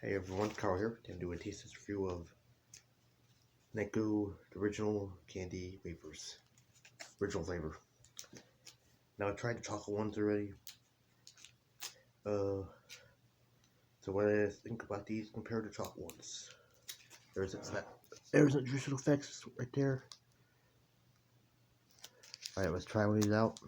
Hey everyone, Carl here. I'm doing a taste test review of Necco original candy wafers. Original flavor. Now I tried the chocolate ones already. So what I think about these compared to chocolate ones. There's an nutritional effects right there. Alright, let's try one of these out.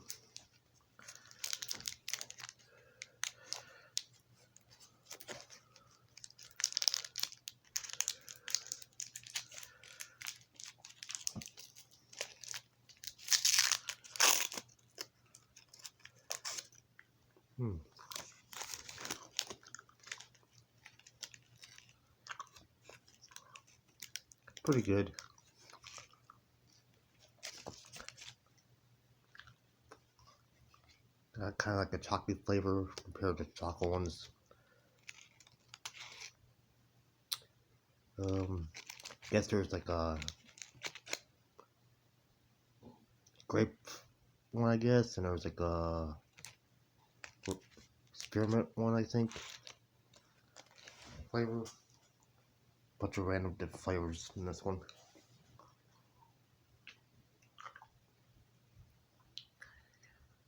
Pretty good. Kind of like a chocolate flavor compared to chocolate ones. I guess there's like a grape one, I guess, and there's like a spearmint one, I think. Flavor. Bunch of random different flavors in this one.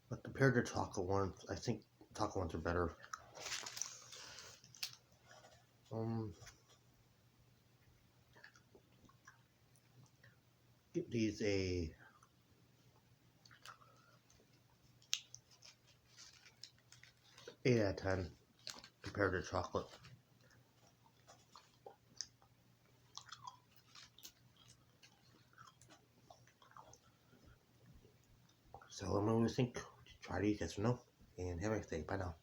But compared to chocolate ones, I think chocolate ones are better. Give these a 8 out of 10 compared to chocolate. So let me know what you think. Try these, yes or no, and have a nice day. Bye now.